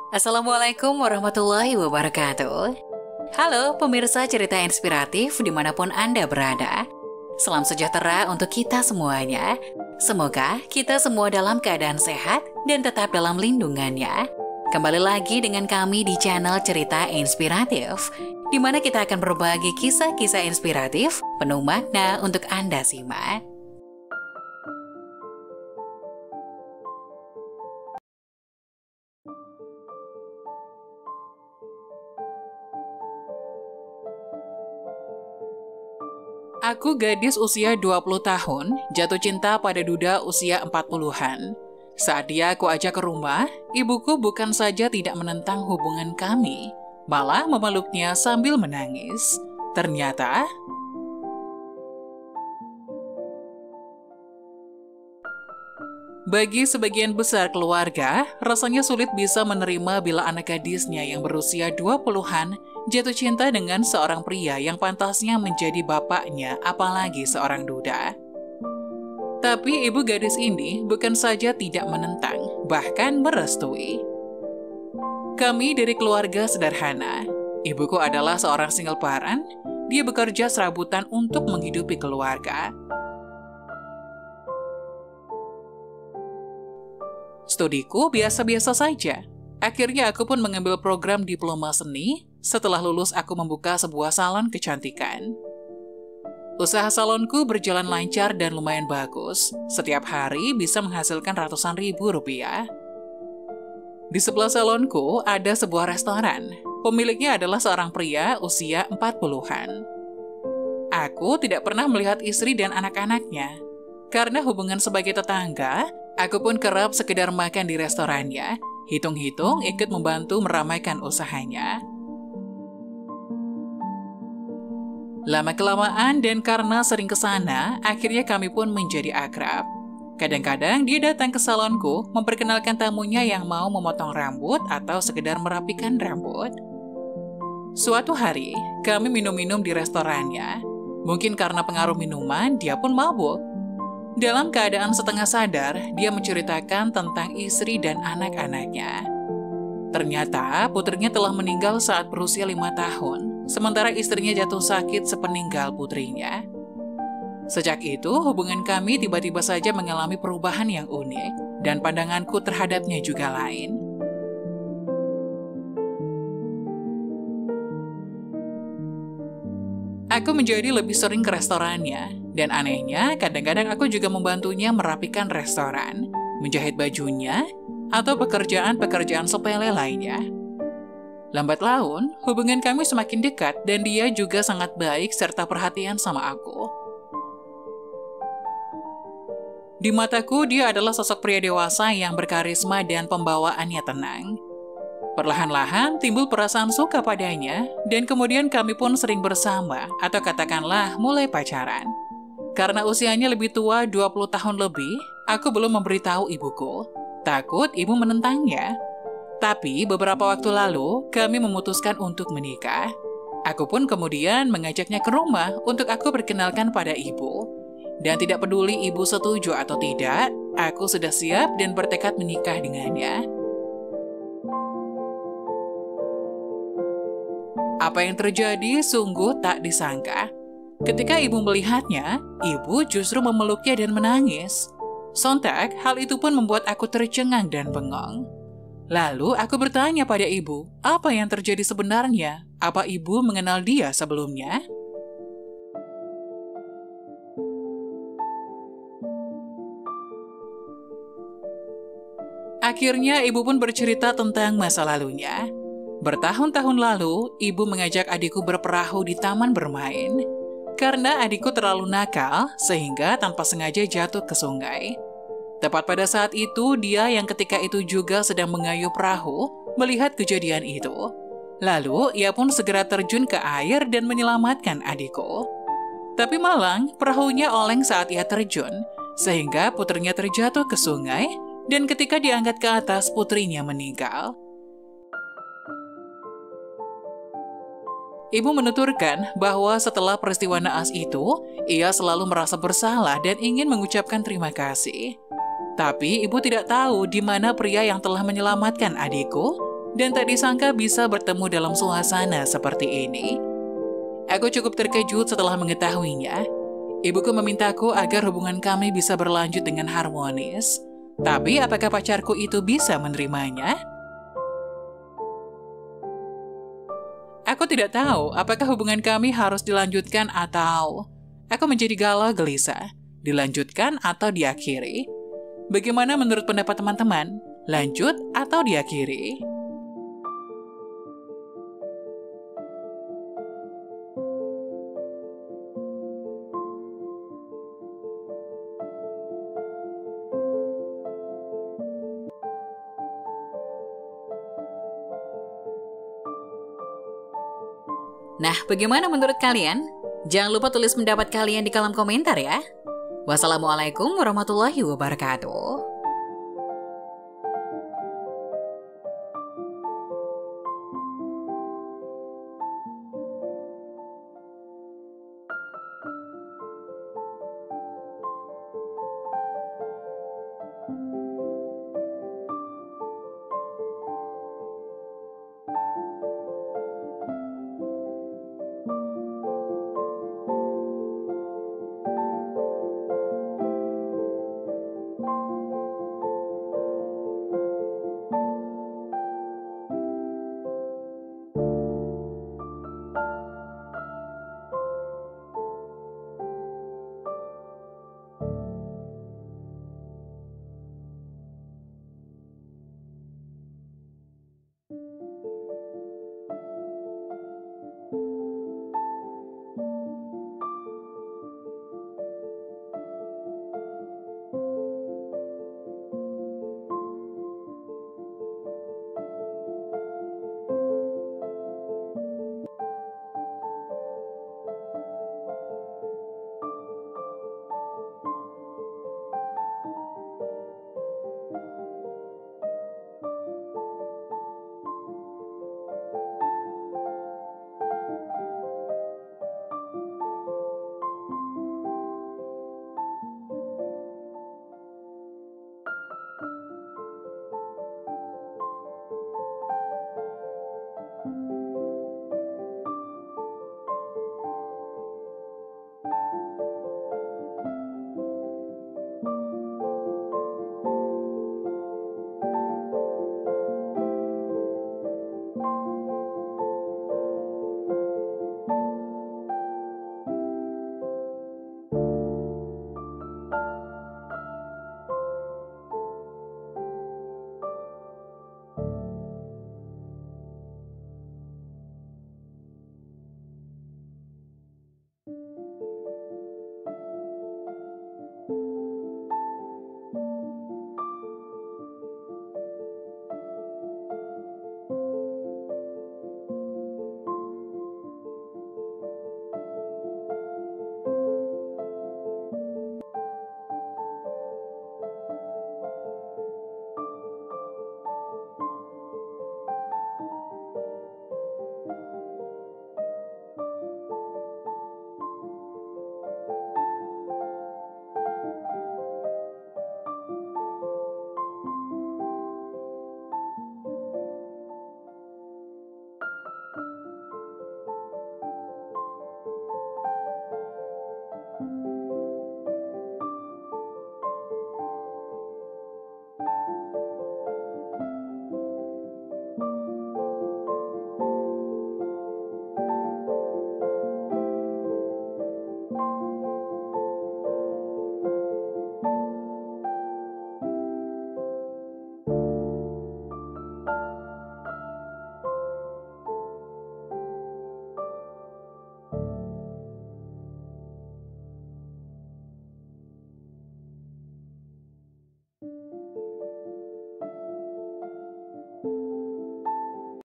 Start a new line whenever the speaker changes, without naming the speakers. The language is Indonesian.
Assalamualaikum warahmatullahi wabarakatuh. Halo pemirsa cerita inspiratif dimanapun Anda berada. Salam sejahtera untuk kita semuanya. Semoga kita semua dalam keadaan sehat dan tetap dalam lindungannya. Kembali lagi dengan kami di channel Cerita Inspiratif, di mana kita akan berbagi kisah-kisah inspiratif penuh makna untuk Anda simak. Aku gadis usia 20 tahun, jatuh cinta pada duda usia 40-an. Saat dia aku ajak ke rumah, ibuku bukan saja tidak menentang hubungan kami, malah memeluknya sambil menangis. Ternyata, bagi sebagian besar keluarga, rasanya sulit bisa menerima bila anak gadisnya yang berusia 20-an jatuh cinta dengan seorang pria yang pantasnya menjadi bapaknya, apalagi seorang duda. Tapi ibu gadis ini bukan saja tidak menentang, bahkan merestui. Kami dari keluarga sederhana. Ibuku adalah seorang single parent, dia bekerja serabutan untuk menghidupi keluarga. Studiku biasa-biasa saja. Akhirnya aku pun mengambil program diploma seni. Setelah lulus aku membuka sebuah salon kecantikan. Usaha salonku berjalan lancar dan lumayan bagus. Setiap hari bisa menghasilkan ratusan ribu rupiah. Di sebelah salonku ada sebuah restoran. Pemiliknya adalah seorang pria usia 40-an. Aku tidak pernah melihat istri dan anak-anaknya. Karena hubungan sebagai tetangga, aku pun kerap sekedar makan di restorannya. Hitung-hitung ikut membantu meramaikan usahanya. Lama-kelamaan dan karena sering ke sana, akhirnya kami pun menjadi akrab. Kadang-kadang dia datang ke salonku, memperkenalkan tamunya yang mau memotong rambut atau sekedar merapikan rambut. Suatu hari, kami minum-minum di restorannya. Mungkin karena pengaruh minuman, dia pun mabuk. Dalam keadaan setengah sadar, dia menceritakan tentang istri dan anak-anaknya. Ternyata putrinya telah meninggal saat berusia 5 tahun, sementara istrinya jatuh sakit sepeninggal putrinya. Sejak itu, hubungan kami tiba-tiba saja mengalami perubahan yang unik, dan pandanganku terhadapnya juga lain. Aku menjadi lebih sering ke restorannya, dan anehnya kadang-kadang aku juga membantunya merapikan restoran, menjahit bajunya, atau pekerjaan-pekerjaan sepele lainnya. Lambat laun, hubungan kami semakin dekat dan dia juga sangat baik serta perhatian sama aku. Di mataku, dia adalah sosok pria dewasa yang berkarisma dan pembawaannya tenang. Perlahan-lahan timbul perasaan suka padanya, dan kemudian kami pun sering bersama, atau katakanlah mulai pacaran. Karena usianya lebih tua 20 tahun lebih, aku belum memberitahu ibuku. Takut ibu menentangnya. Tapi beberapa waktu lalu, kami memutuskan untuk menikah. Aku pun kemudian mengajaknya ke rumah untuk aku perkenalkan pada ibu. Dan tidak peduli ibu setuju atau tidak, aku sudah siap dan bertekad menikah dengannya. Apa yang terjadi sungguh tak disangka. Ketika ibu melihatnya, ibu justru memeluknya dan menangis. Sontak, hal itu pun membuat aku tercengang dan bengong. Lalu aku bertanya pada ibu, apa yang terjadi sebenarnya? Apa ibu mengenal dia sebelumnya? Akhirnya ibu pun bercerita tentang masa lalunya. Bertahun-tahun lalu, ibu mengajak adikku berperahu di taman bermain. Karena adikku terlalu nakal, sehingga tanpa sengaja jatuh ke sungai. Tepat pada saat itu, dia yang ketika itu juga sedang mengayuh perahu, melihat kejadian itu. Lalu, ia pun segera terjun ke air dan menyelamatkan adikku. Tapi malang, perahunya oleng saat ia terjun, sehingga putrinya terjatuh ke sungai, dan ketika diangkat ke atas, putrinya meninggal. Ibu menuturkan bahwa setelah peristiwa naas itu, ia selalu merasa bersalah dan ingin mengucapkan terima kasih. Tapi ibu tidak tahu di mana pria yang telah menyelamatkan adikku Dan tak disangka bisa bertemu dalam suasana seperti ini. Aku cukup terkejut setelah mengetahuinya. Ibuku memintaku agar hubungan kami bisa berlanjut dengan harmonis. Tapi apakah pacarku itu bisa menerimanya? Aku tidak tahu apakah hubungan kami harus dilanjutkan atau... Aku menjadi galau gelisah. Dilanjutkan atau diakhiri? Bagaimana menurut pendapat teman-teman? Lanjut atau diakhiri? Nah, bagaimana menurut kalian? Jangan lupa tulis pendapat kalian di kolom komentar ya. Wassalamualaikum warahmatullahi wabarakatuh.